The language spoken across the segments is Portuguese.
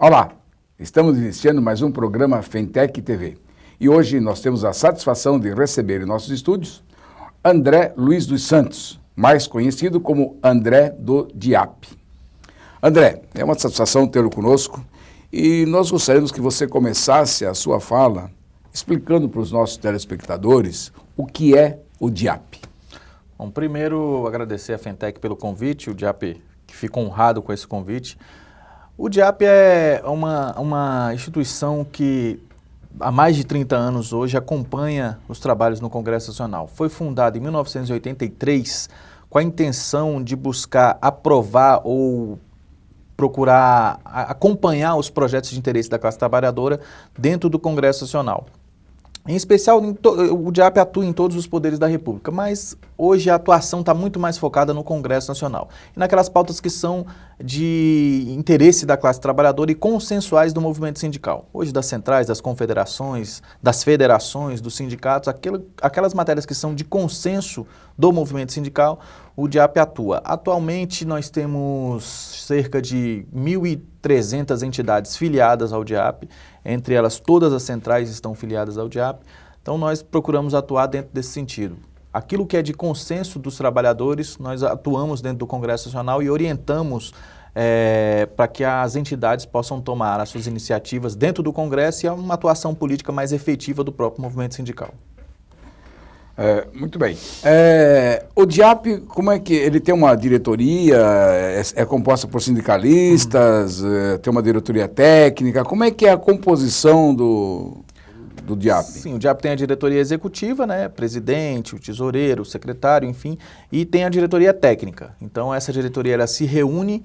Olá, estamos iniciando mais um programa Fentec TV e hoje nós temos a satisfação de receber em nossos estúdios André Luiz dos Santos, mais conhecido como André do DIAP. André, é uma satisfação tê-lo conosco e nós gostaríamos que você começasse a sua fala explicando para os nossos telespectadores o que é o DIAP. Bom, primeiro agradecer a Fentec pelo convite, o DIAP que fica honrado com esse convite. O DIAP é uma instituição que há mais de 30 anos hoje acompanha os trabalhos no Congresso Nacional. Foi fundado em 1983 com a intenção de buscar aprovar ou procurar acompanhar os projetos de interesse da classe trabalhadora dentro do Congresso Nacional. Em especial, o DIAP atua em todos os poderes da República, mas hoje a atuação está muito mais focada no Congresso Nacional e naquelas pautas que são de interesse da classe trabalhadora e consensuais do movimento sindical. Hoje, das centrais, das confederações, das federações, dos sindicatos, aquelas matérias que são de consenso do movimento sindical, o DIAP atua. Atualmente, nós temos cerca de 1.300 entidades filiadas ao DIAP, entre elas todas as centrais estão filiadas ao DIAP, então nós procuramos atuar dentro desse sentido. Aquilo que é de consenso dos trabalhadores, nós atuamos dentro do Congresso Nacional e orientamos para que as entidades possam tomar as suas iniciativas dentro do Congresso e uma atuação política mais efetiva do próprio movimento sindical. Muito bem. O DIAP, como é que ele tem uma diretoria, é composta por sindicalistas, tem uma diretoria técnica, como é que é a composição do DIAP? Sim, o DIAP tem a diretoria executiva, né, presidente, o tesoureiro, o secretário, enfim, e tem a diretoria técnica. Então essa diretoria ela se reúne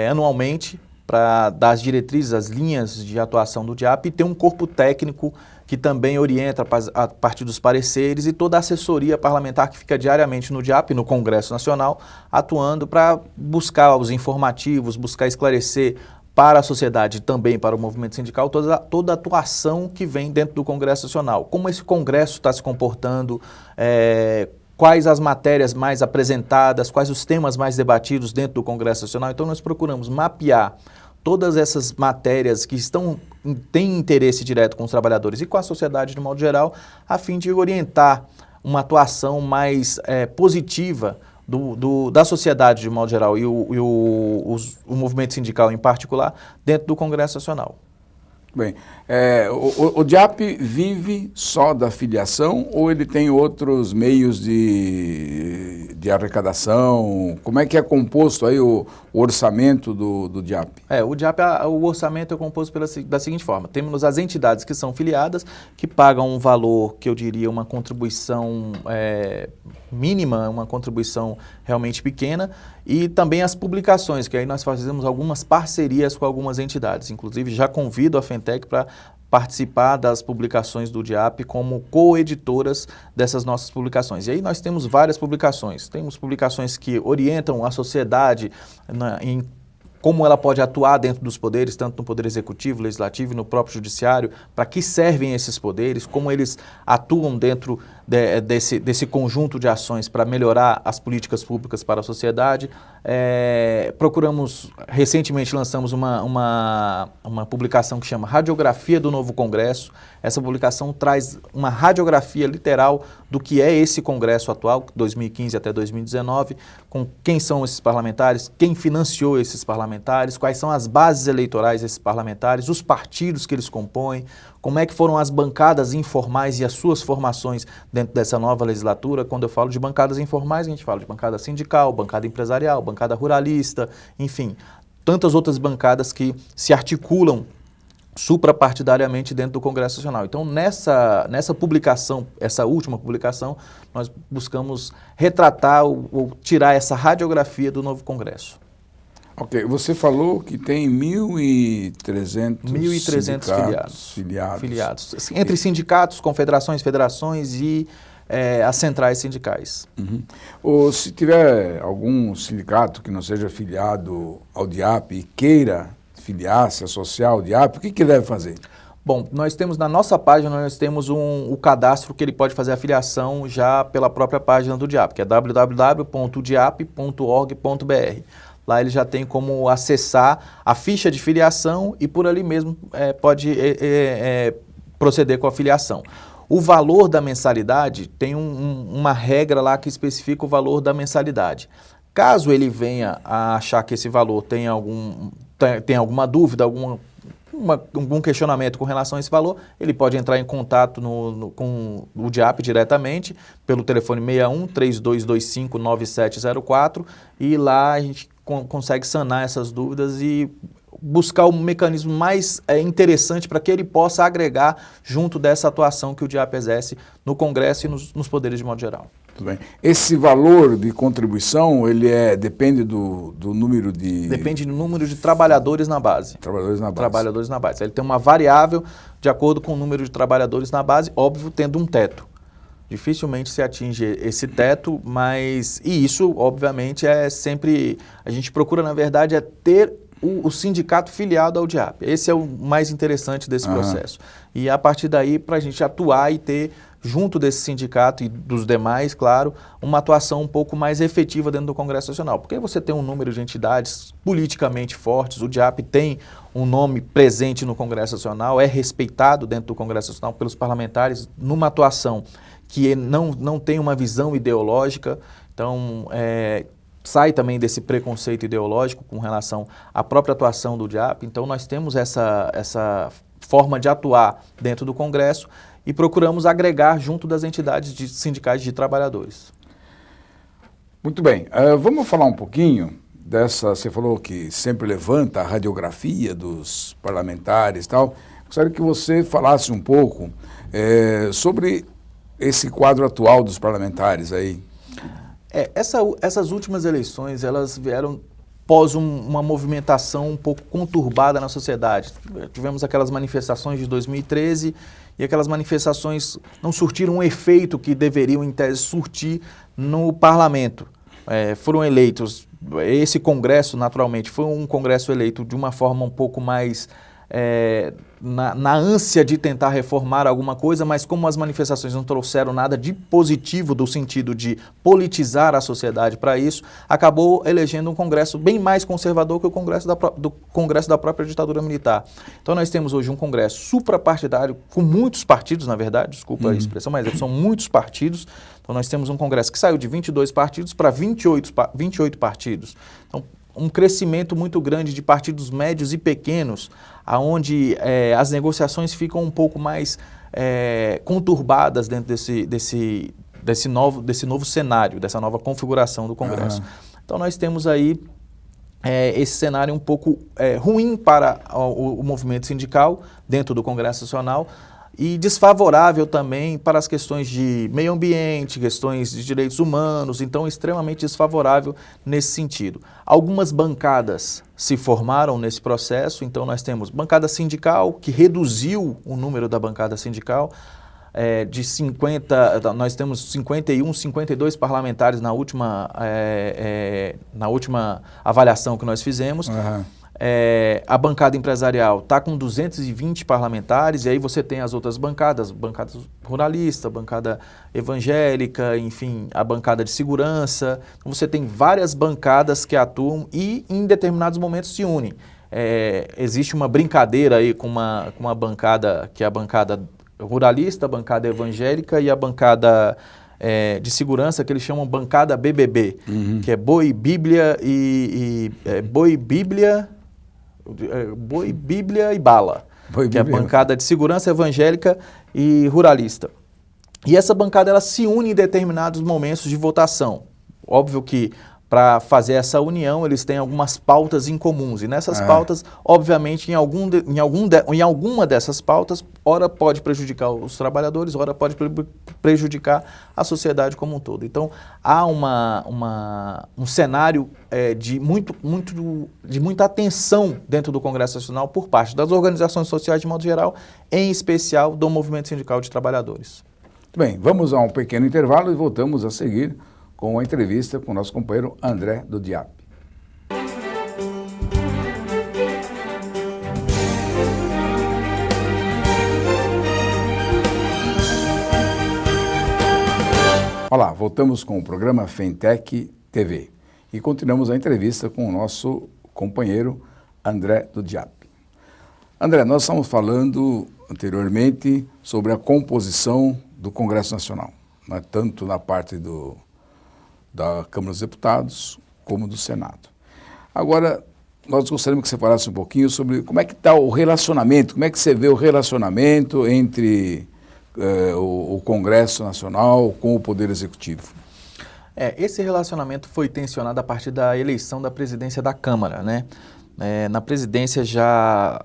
anualmente para dar as diretrizes, as linhas de atuação do DIAP e tem um corpo técnico que também orienta a partir dos pareceres e toda a assessoria parlamentar que fica diariamente no DIAP, no Congresso Nacional, atuando para buscar os informativos, buscar esclarecer para a sociedade e também para o movimento sindical toda a atuação que vem dentro do Congresso Nacional. Como esse Congresso está se comportando, quais as matérias mais apresentadas, quais os temas mais debatidos dentro do Congresso Nacional. Então nós procuramos mapear todas essas matérias que têm interesse direto com os trabalhadores e com a sociedade de modo geral, a fim de orientar uma atuação mais positiva da sociedade de modo geral e o movimento sindical em particular dentro do Congresso Nacional. Bem, o DIAP vive só da filiação ou ele tem outros meios de arrecadação? Como é que é composto aí o orçamento do DIAP? O DIAP, o orçamento é composto da seguinte forma. Temos as entidades que são filiadas, que pagam um valor, que eu diria, uma contribuição mínima, uma contribuição realmente pequena, e também as publicações, que aí nós fazemos algumas parcerias com algumas entidades. Inclusive, já convido a Fentec para participar das publicações do DIAP como coeditoras dessas nossas publicações. E aí nós temos várias publicações. Temos publicações que orientam a sociedade em como ela pode atuar dentro dos poderes, tanto no Poder Executivo, Legislativo e no próprio Judiciário, para que servem esses poderes, como eles atuam dentro desse conjunto de ações para melhorar as políticas públicas para a sociedade. Recentemente lançamos uma publicação que chama Radiografia do Novo Congresso. Essa publicação traz uma radiografia literal do que é esse Congresso atual, 2015 até 2019, com quem são esses parlamentares, quem financiou esses parlamentares, quais são as bases eleitorais desses parlamentares, os partidos que eles compõem, como é que foram as bancadas informais e as suas formações dentro dessa nova legislatura. Quando eu falo de bancadas informais, a gente fala de bancada sindical, bancada empresarial, bancada ruralista, enfim, tantas outras bancadas que se articulam suprapartidariamente dentro do Congresso Nacional. Então, nessa publicação, essa última publicação, nós buscamos retratar ou tirar essa radiografia do novo Congresso. Ok, você falou que tem 1.300 filiados. Entre sindicatos, confederações, federações e as centrais sindicais. Uhum. Ou se tiver algum sindicato que não seja filiado ao DIAP e queira filiar-se, associar ao DIAP, o que deve fazer? Bom, nós temos na nossa página, nós temos o cadastro que ele pode fazer a filiação já pela própria página do DIAP, que é www.diap.org.br. lá ele já tem como acessar a ficha de filiação e por ali mesmo pode proceder com a filiação. O valor da mensalidade tem uma regra lá que especifica o valor da mensalidade. Caso ele venha a achar que esse valor tem alguma dúvida, algum questionamento com relação a esse valor, ele pode entrar em contato com o DIAP diretamente pelo telefone 61-3225-9704 e lá a gente consegue sanar essas dúvidas e buscar o mecanismo mais interessante para que ele possa agregar junto dessa atuação que o DIAP exerce no Congresso e nos poderes de modo geral. Tudo bem. Esse valor de contribuição, ele depende do número de... Depende do número de trabalhadores na base. Trabalhadores na base. Trabalhadores na base. Ele tem uma variável de acordo com o número de trabalhadores na base, óbvio, tendo um teto. Dificilmente se atinge esse teto, mas... E isso, obviamente, é sempre... A gente procura, na verdade, ter o sindicato filiado ao DIAP. Esse é o mais interessante desse processo. E a partir daí, para a gente atuar e ter, junto desse sindicato e dos demais, claro, uma atuação um pouco mais efetiva dentro do Congresso Nacional. Porque você tem um número de entidades politicamente fortes, o DIAP tem um nome presente no Congresso Nacional, é respeitado dentro do Congresso Nacional pelos parlamentares numa atuação que não tem uma visão ideológica, então sai também desse preconceito ideológico com relação à própria atuação do DIAP. Então nós temos essa forma de atuar dentro do Congresso e procuramos agregar junto das entidades sindicais de trabalhadores. Muito bem, vamos falar um pouquinho você falou que sempre levanta a radiografia dos parlamentares e tal. Gostaria que você falasse um pouco sobre esse quadro atual dos parlamentares aí. Essas últimas eleições, elas vieram após uma movimentação um pouco conturbada na sociedade. Tivemos aquelas manifestações de 2013 e aquelas manifestações não surtiram um efeito que deveriam, em tese, surtir no parlamento. Foram eleitos, esse congresso, naturalmente, foi um congresso eleito de uma forma um pouco mais... na ânsia de tentar reformar alguma coisa, mas como as manifestações não trouxeram nada de positivo do sentido de politizar a sociedade para isso, acabou elegendo um Congresso bem mais conservador que o Congresso da própria ditadura militar. Então nós temos hoje um Congresso suprapartidário, com muitos partidos, na verdade, desculpa a expressão, mas são muitos partidos. Então nós temos um Congresso que saiu de 22 partidos para 28 partidos. Então, um crescimento muito grande de partidos médios e pequenos, onde as negociações ficam um pouco mais conturbadas dentro desse novo cenário, dessa nova configuração do Congresso. Então nós temos aí esse cenário um pouco ruim para o movimento sindical dentro do Congresso Nacional, e desfavorável também para as questões de meio ambiente, questões de direitos humanos, então extremamente desfavorável nesse sentido. Algumas bancadas se formaram nesse processo, então nós temos bancada sindical, que reduziu o número da bancada sindical, de 50, nós temos 51, 52 parlamentares na última avaliação que nós fizemos. A bancada empresarial está com 220 parlamentares, e aí você tem as outras bancadas ruralista, bancada evangélica, enfim, a bancada de segurança. Então, você tem várias bancadas que atuam e em determinados momentos se unem. Existe uma brincadeira aí com uma bancada, que é a bancada ruralista, a bancada evangélica e a bancada de segurança, que eles chamam bancada BBB, que é Boi, Bíblia Boi, Bíblia e Bala, que é a bancada de segurança evangélica e ruralista. E essa bancada ela se une em determinados momentos de votação. Óbvio que para fazer essa união eles têm algumas pautas em comuns, e nessas pautas, obviamente, em alguma dessas pautas, ora pode prejudicar os trabalhadores, ora pode prejudicar a sociedade como um todo. Então, há um cenário de muita atenção dentro do Congresso Nacional por parte das organizações sociais de modo geral, em especial do Movimento Sindical de Trabalhadores. Bem, vamos a um pequeno intervalo e voltamos a seguir com a entrevista com o nosso companheiro André, do DIAP. Olá, voltamos com o programa Fentec TV. E continuamos a entrevista com o nosso companheiro André do DIAP. André, nós estamos falando anteriormente sobre a composição do Congresso Nacional, né? Tanto na parte da Câmara dos Deputados como do Senado. Agora, nós gostaríamos que você falasse um pouquinho sobre como é que está o relacionamento, como é que você vê o relacionamento entre o Congresso Nacional com o Poder Executivo. Esse relacionamento foi tensionado a partir da eleição da presidência da Câmara, né? Na presidência já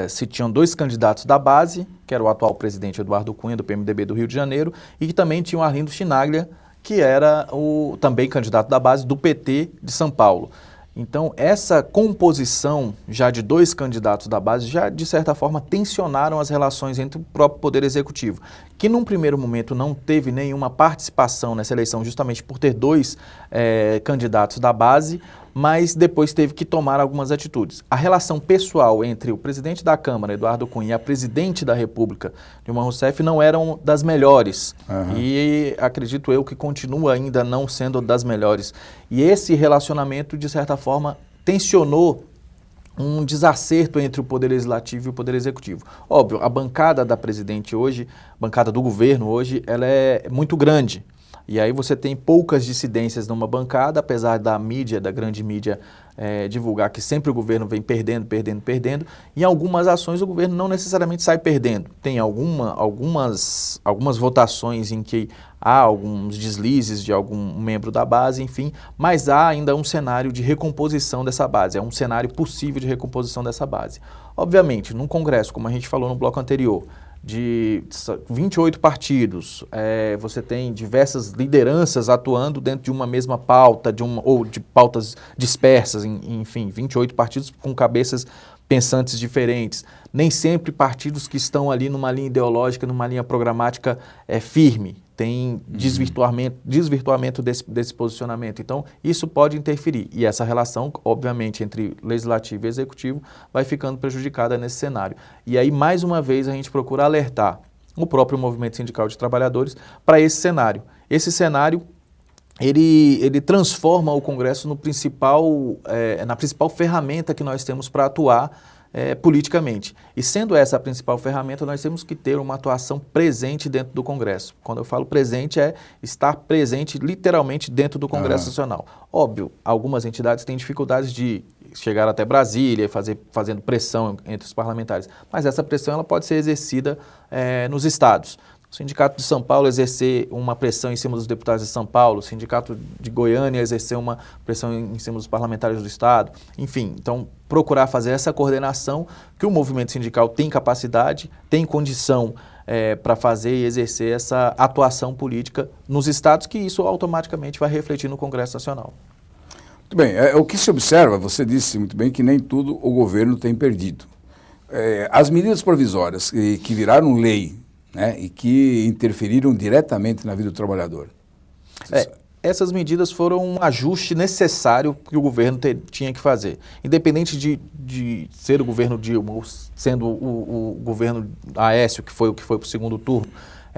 se tinham dois candidatos da base, que era o atual presidente Eduardo Cunha, do PMDB do Rio de Janeiro, e que também tinha o Arlindo Chinaglia, que era também candidato da base do PT de São Paulo. Então, essa composição já de dois candidatos da base já, de certa forma, tensionaram as relações entre o próprio Poder Executivo, que num primeiro momento não teve nenhuma participação nessa eleição, justamente por ter dois candidatos da base, mas depois teve que tomar algumas atitudes. A relação pessoal entre o presidente da Câmara, Eduardo Cunha, e a presidente da República, Dilma Rousseff, não eram das melhores. Uhum. E acredito eu que continua ainda não sendo das melhores. E esse relacionamento, de certa forma, tensionou um desacerto entre o Poder Legislativo e o Poder Executivo. Óbvio, a bancada da presidente hoje, a bancada do governo hoje, ela é muito grande. E aí você tem poucas dissidências numa bancada, apesar da mídia, da grande mídia, divulgar que sempre o governo vem perdendo. Em algumas ações o governo não necessariamente sai perdendo. Tem algumas votações em que há alguns deslizes de algum membro da base, enfim, mas há ainda um cenário de recomposição dessa base, é um cenário possível de recomposição dessa base. Obviamente, num Congresso, como a gente falou no bloco anterior, de 28 partidos, você tem diversas lideranças atuando dentro de uma mesma pauta, ou de pautas dispersas, enfim, 28 partidos com cabeças pensantes diferentes. Nem sempre partidos que estão ali numa linha ideológica, numa linha programática firme. Tem desvirtuamento desse posicionamento. Então, isso pode interferir. E essa relação, obviamente, entre legislativo e executivo vai ficando prejudicada nesse cenário. E aí, mais uma vez, a gente procura alertar o próprio Movimento Sindical de Trabalhadores para esse cenário. Esse cenário, ele transforma o Congresso na principal ferramenta que nós temos para atuar politicamente. E sendo essa a principal ferramenta, nós temos que ter uma atuação presente dentro do Congresso. Quando eu falo presente, é estar presente literalmente dentro do Congresso Nacional. Óbvio, algumas entidades têm dificuldades de chegar até Brasília, fazendo pressão entre os parlamentares, mas essa pressão ela pode ser exercida nos estados. O Sindicato de São Paulo exercer uma pressão em cima dos deputados de São Paulo, o Sindicato de Goiânia exercer uma pressão em cima dos parlamentares do Estado, enfim, então procurar fazer essa coordenação que o movimento sindical tem capacidade, tem condição para fazer e exercer essa atuação política nos estados, que isso automaticamente vai refletir no Congresso Nacional. Muito bem, o que se observa, você disse muito bem que nem tudo o governo tem perdido. As medidas provisórias que viraram lei, né, e que interferiram diretamente na vida do trabalhador. Essas medidas foram um ajuste necessário que o governo tinha que fazer. Independente de ser o governo Dilma ou sendo o governo Aécio, que foi o que foi para o segundo turno,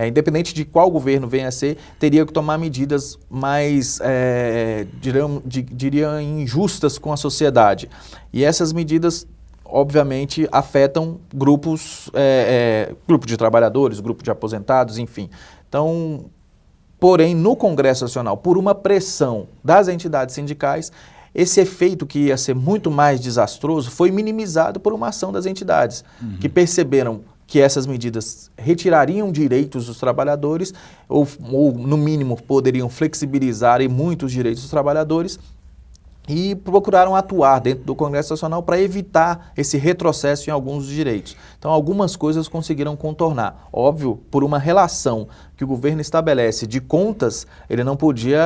independente de qual governo venha a ser, teria que tomar medidas mais, diria, injustas com a sociedade. E essas medidas obviamente afetam grupo de trabalhadores, grupo de aposentados, enfim. Então, porém, no Congresso Nacional, por uma pressão das entidades sindicais, esse efeito que ia ser muito mais desastroso foi minimizado por uma ação das entidades, que perceberam que essas medidas retirariam direitos dos trabalhadores, ou no mínimo poderiam flexibilizar muitos direitos dos trabalhadores, e procuraram atuar dentro do Congresso Nacional para evitar esse retrocesso em alguns dos direitos. Então, algumas coisas conseguiram contornar. Óbvio, por uma relação que o governo estabelece de contas, ele não podia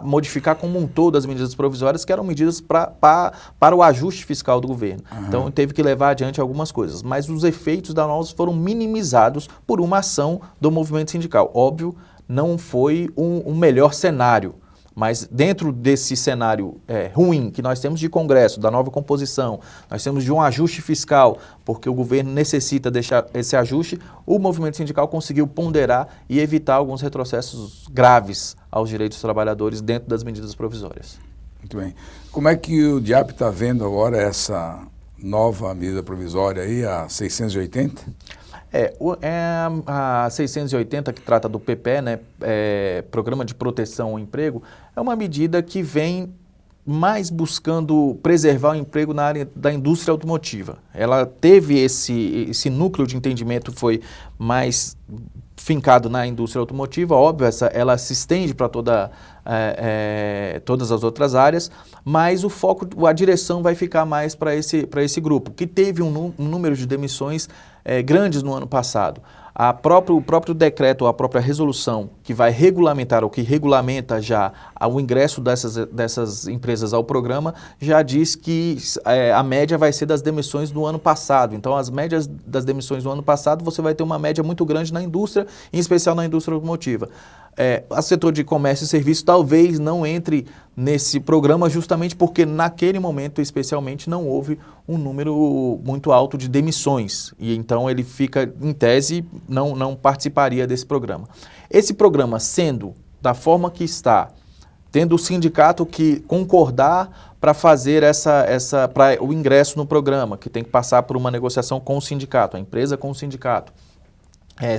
modificar como um todo as medidas provisórias, que eram medidas para o ajuste fiscal do governo. Então, teve que levar adiante algumas coisas. Mas os efeitos danosos foram minimizados por uma ação do movimento sindical. Óbvio, não foi um melhor cenário, Mas dentro desse cenário ruim que nós temos de Congresso, da nova composição, nós temos de um ajuste fiscal, porque o governo necessita deixar esse ajuste, o movimento sindical conseguiu ponderar e evitar alguns retrocessos graves aos direitos dos trabalhadores dentro das medidas provisórias. Muito bem. Como é que o DIAP está vendo agora essa nova medida provisória aí, a 680? A 680, que trata do PPE, né, Programa de Proteção ao Emprego, é uma medida que vem mais buscando preservar o emprego na área da indústria automotiva. Ela teve esse núcleo de entendimento, foi mais fincado na indústria automotiva, óbvio, ela se estende para todas as outras áreas, mas o foco, a direção vai ficar mais para esse grupo, que teve um número de demissões grandes no ano passado. O próprio decreto, a própria resolução que vai regulamentar, ou que regulamenta já o ingresso dessas empresas ao programa, já diz que a média vai ser das demissões do ano passado. Então, as médias das demissões do ano passado, você vai ter uma média muito grande na indústria, em especial na indústria automotiva. O setor de comércio e serviços talvez não entre nesse programa justamente porque naquele momento, especialmente, não houve um número muito alto de demissões e então ele fica, em tese, não participaria desse programa. Esse programa sendo da forma que está, tendo o sindicato que concordar para fazer para o ingresso no programa, que tem que passar por uma negociação com o sindicato, a empresa com o sindicato,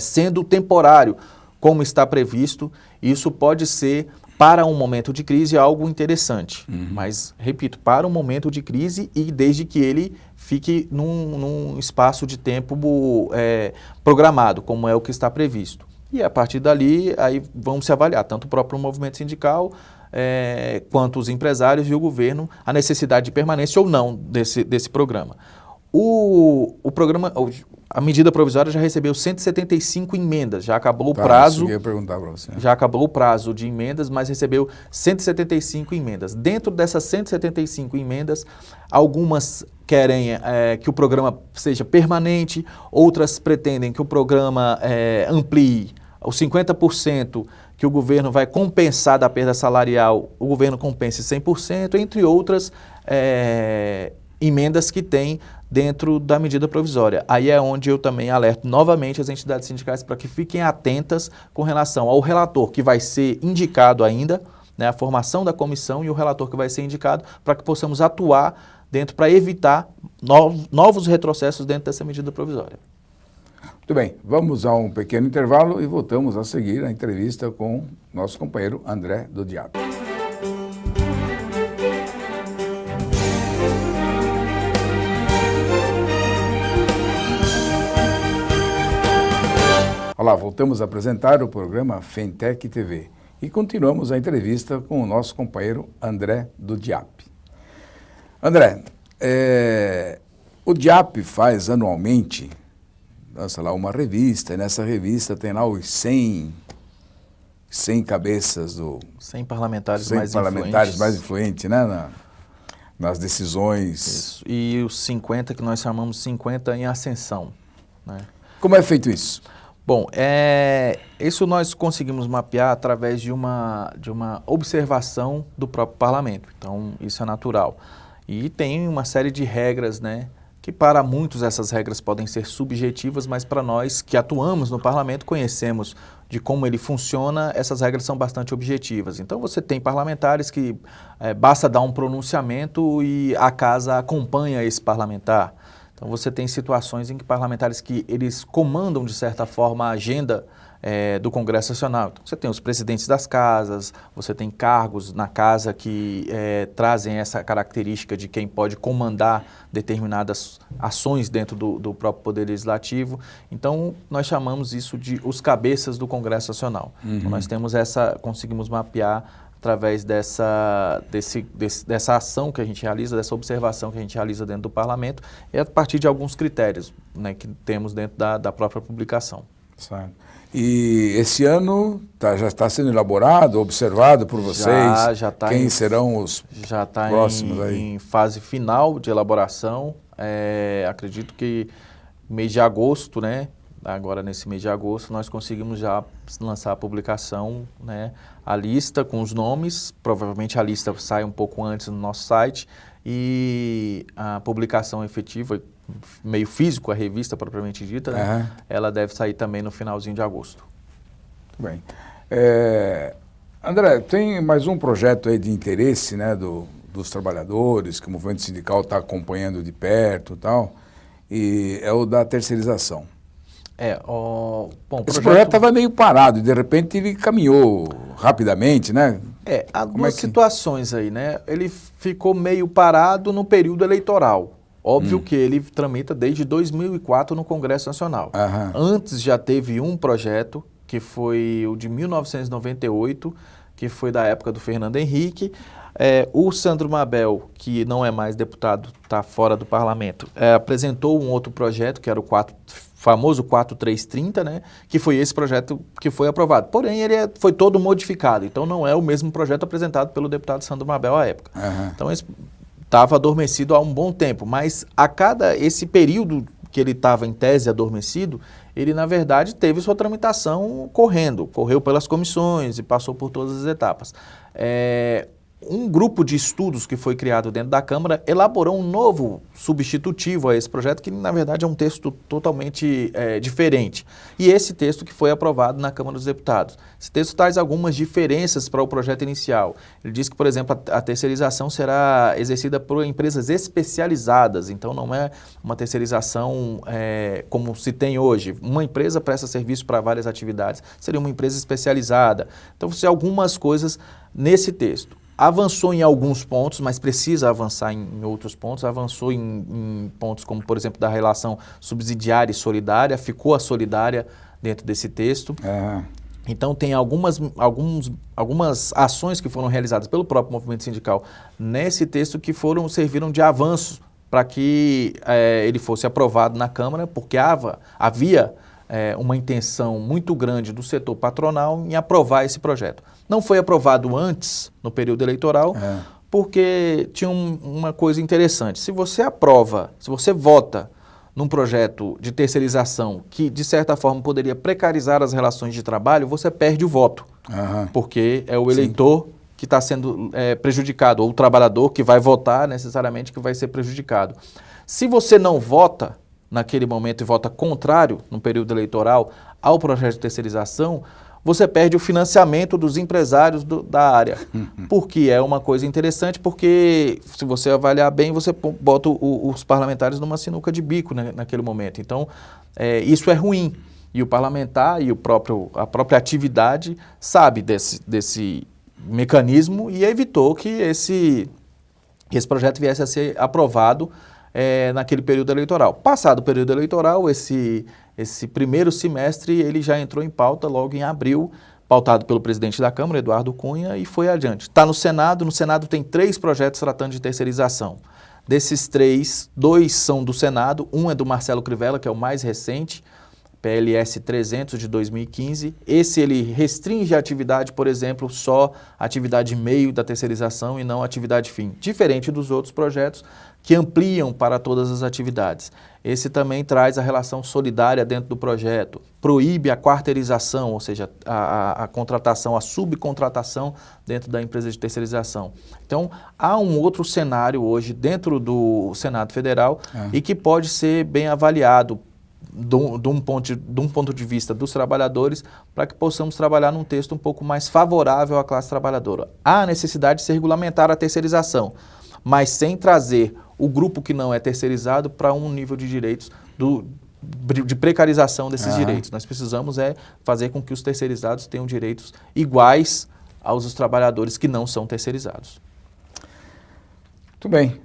sendo temporário, como está previsto, isso pode ser, para um momento de crise, algo interessante. Mas, repito, para um momento de crise e desde que ele fique num espaço de tempo programado, como é o que está previsto. E a partir dali, aí vamos se avaliar, tanto o próprio movimento sindical, quanto os empresários e o governo, a necessidade de permanência ou não desse programa. O programa, a medida provisória já recebeu 175 emendas, já acabou o prazo. Eu ia perguntar para você. Já acabou o prazo de emendas, mas recebeu 175 emendas. Dentro dessas 175 emendas, algumas querem que o programa seja permanente, outras pretendem que o programa amplie os 50% que o governo vai compensar da perda salarial, o governo compense 100%, entre outras emendas que tem dentro da medida provisória. Aí é onde eu também alerto novamente as entidades sindicais para que fiquem atentas com relação ao relator que vai ser indicado ainda, né, a formação da comissão e o relator que vai ser indicado, para que possamos atuar dentro para evitar novos retrocessos dentro dessa medida provisória. Muito bem, vamos a um pequeno intervalo e voltamos a seguir a entrevista com nosso companheiro André do DIAP. Olá, voltamos a apresentar o programa Fentec TV e continuamos a entrevista com o nosso companheiro André do DIAP. André, o DIAP faz anualmente, lança lá uma revista, e nessa revista tem lá os 100 cabeças do... 100 parlamentares 100 mais parlamentares influentes. mais influentes, né, nas decisões. Isso. E os 50 que nós chamamos 50 em ascensão, né? Como é feito isso? Bom, isso nós conseguimos mapear através de uma observação do próprio parlamento. Então, isso é natural. E tem uma série de regras, né, que para muitos essas regras podem ser subjetivas, mas para nós que atuamos no parlamento, conhecemos de como ele funciona, essas regras são bastante objetivas. Então, você tem parlamentares que basta dar um pronunciamento e a casa acompanha esse parlamentar. Então, você tem situações em que parlamentares que eles comandam, de certa forma, a agenda do Congresso Nacional. Então, você tem os presidentes das casas, você tem cargos na casa que trazem essa característica de quem pode comandar determinadas ações dentro do próprio Poder Legislativo. Então, nós chamamos isso de os cabeças do Congresso Nacional. Então, nós temos conseguimos mapear através dessa ação que a gente realiza, dessa observação que a gente realiza dentro do parlamento, e a partir de alguns critérios, né, que temos dentro da própria publicação. Certo. E esse ano já está sendo elaborado, observado por vocês? Já está. Quem serão os próximos aí? Em fase final de elaboração. Acredito que mês de agosto, né, agora nesse mês de agosto, nós conseguimos já lançar a publicação, né, a lista com os nomes, provavelmente a lista sai um pouco antes no nosso site, e a publicação efetiva, meio físico, a revista propriamente dita, né, ela deve sair também no finalzinho de agosto. Muito bem. André, tem mais um projeto aí de interesse, né, dos trabalhadores, que o movimento sindical está acompanhando de perto e tal, e é o da terceirização. Esse projeto estava meio parado e de repente ele caminhou rapidamente, né? Há duas situações aí, né? Ele ficou meio parado no período eleitoral. Óbvio que ele tramita desde 2004 no Congresso Nacional. Antes já teve um projeto, que foi o de 1998, que foi da época do Fernando Henrique. O Sandro Mabel, que não é mais deputado, está fora do parlamento, apresentou um outro projeto, que era o famoso 4330, né, que foi esse projeto que foi aprovado. Porém, ele foi todo modificado, então não é o mesmo projeto apresentado pelo deputado Sandro Mabel à época. Então, estava adormecido há um bom tempo, mas esse período que ele estava em tese adormecido, ele na verdade teve sua tramitação correu pelas comissões e passou por todas as etapas. Um grupo de estudos que foi criado dentro da Câmara elaborou um novo substitutivo a esse projeto, que na verdade é um texto totalmente diferente. E esse texto que foi aprovado na Câmara dos Deputados. Esse texto traz algumas diferenças para o projeto inicial. Ele diz que, por exemplo, a terceirização será exercida por empresas especializadas, então não é uma terceirização como se tem hoje. Uma empresa presta serviço para várias atividades, seria uma empresa especializada. Então, você algumas coisas nesse texto. Avançou em alguns pontos, mas precisa avançar em outros pontos. Avançou em pontos como, por exemplo, da relação subsidiária e solidária. Ficou a solidária dentro desse texto. Então, tem algumas ações que foram realizadas pelo próprio movimento sindical nesse texto que serviram de avanço para que ele fosse aprovado na Câmara, porque havia uma intenção muito grande do setor patronal em aprovar esse projeto. Não foi aprovado antes, no período eleitoral, porque tinha uma coisa interessante. Se você vota num projeto de terceirização que, de certa forma, poderia precarizar as relações de trabalho, você perde o voto, porque é o eleitor que está sendo prejudicado, ou o trabalhador que vai votar necessariamente que vai ser prejudicado. Se você não vota naquele momento e vota contrário, no período eleitoral, ao projeto de terceirização, você perde o financiamento dos empresários da área. Porque é uma coisa interessante, porque se você avaliar bem, você bota os parlamentares numa sinuca de bico, né, naquele momento. Então, isso é ruim. E o parlamentar e a própria atividade sabe desse mecanismo e evitou que esse projeto viesse a ser aprovado naquele período eleitoral. Passado o período eleitoral, esse primeiro semestre ele já entrou em pauta logo em abril, pautado pelo presidente da Câmara, Eduardo Cunha, e foi adiante. Está no Senado tem 3 projetos tratando de terceirização. Desses 3, 2 são do Senado, um é do Marcelo Crivella, que é o mais recente, PLS 300 de 2015. Esse ele restringe a atividade, por exemplo, só a atividade meio da terceirização e não a atividade fim, diferente dos outros projetos que ampliam para todas as atividades. Esse também traz a relação solidária dentro do projeto, proíbe a quarteirização, ou seja, a contratação, a subcontratação dentro da empresa de terceirização. Então, há um outro cenário hoje dentro do Senado Federal e que pode ser bem avaliado de um ponto de vista dos trabalhadores, para que possamos trabalhar num texto um pouco mais favorável à classe trabalhadora. Há necessidade de se regulamentar a terceirização, mas sem trazer o grupo que não é terceirizado para um nível de direitos de precarização desses direitos. Nós precisamos fazer com que os terceirizados tenham direitos iguais aos trabalhadores que não são terceirizados. Muito bem.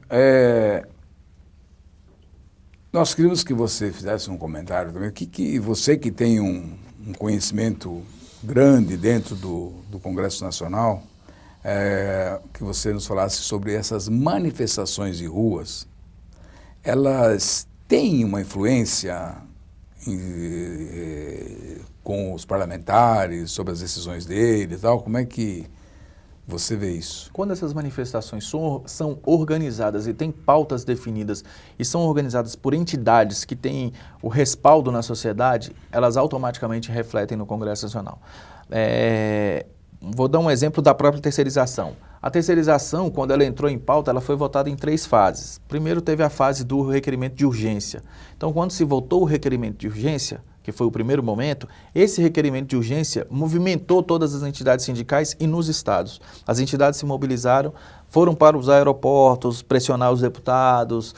Nós queríamos que você fizesse um comentário também. Que você que tem um conhecimento grande dentro do Congresso Nacional, que você nos falasse sobre essas manifestações de ruas. Elas têm uma influência com os parlamentares, sobre as decisões deles e tal? Como é que você vê isso? Quando essas manifestações são organizadas e têm pautas definidas e são organizadas por entidades que têm o respaldo na sociedade, elas automaticamente refletem no Congresso Nacional. Vou dar um exemplo da própria terceirização. A terceirização, quando ela entrou em pauta, ela foi votada em 3 fases. Primeiro teve a fase do requerimento de urgência. Então, quando se votou o requerimento de urgência, que foi o primeiro momento, esse requerimento de urgência movimentou todas as entidades sindicais e nos estados. As entidades se mobilizaram, foram para os aeroportos, pressionar os deputados,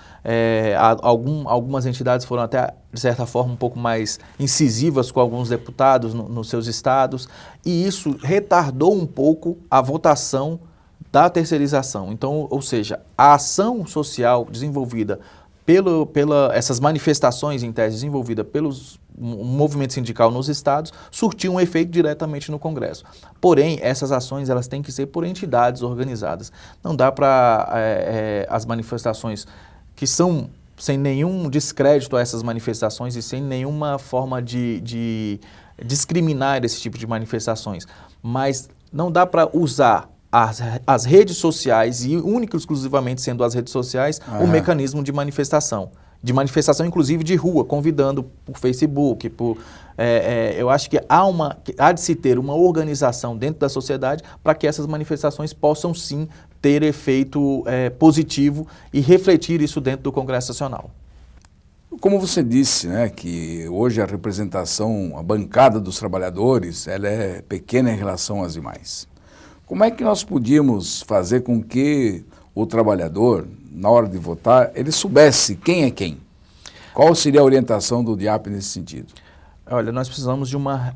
algumas entidades foram até, de certa forma, um pouco mais incisivas com alguns deputados nos seus estados, e isso retardou um pouco a votação da terceirização. Então, ou seja, a ação social desenvolvida essas manifestações em tese desenvolvidas pelos movimento sindical nos estados surtiu um efeito diretamente no Congresso. Porém, essas ações elas têm que ser por entidades organizadas. Não dá para as manifestações que são sem nenhum descrédito a essas manifestações e sem nenhuma forma de discriminar esse tipo de manifestações, mas não dá para usar as redes sociais e única e exclusivamente sendo as redes sociais o mecanismo de manifestação inclusive de rua, convidando por Facebook, eu acho que há de se ter uma organização dentro da sociedade para que essas manifestações possam sim ter efeito positivo e refletir isso dentro do Congresso Nacional. Como você disse, né, que hoje a representação, a bancada dos trabalhadores, ela é pequena em relação às demais. Como é que nós podíamos fazer com que o trabalhador, na hora de votar, ele soubesse quem é quem? Qual seria a orientação do DIAP nesse sentido? Olha, nós precisamos de uma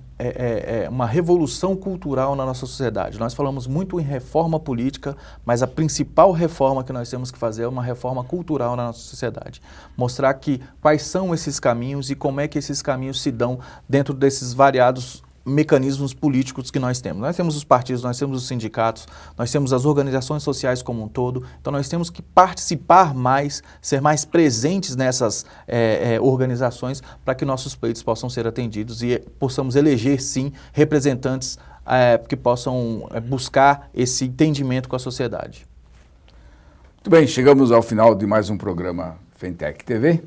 revolução cultural na nossa sociedade. Nós falamos muito em reforma política, mas a principal reforma que nós temos que fazer é uma reforma cultural na nossa sociedade. Mostrar quais são esses caminhos e como é que esses caminhos se dão dentro desses variados mecanismos políticos que nós temos. Nós temos os partidos, nós temos os sindicatos, nós temos as organizações sociais como um todo, então nós temos que participar mais, ser mais presentes nessas organizações para que nossos pleitos possam ser atendidos e possamos eleger, sim, representantes que possam buscar esse entendimento com a sociedade. Muito bem, chegamos ao final de mais um programa Fentec TV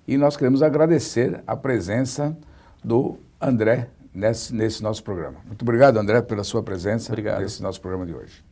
e nós queremos agradecer a presença do André nesse nosso programa. Muito obrigado, André, pela sua presença nesse nosso programa de hoje.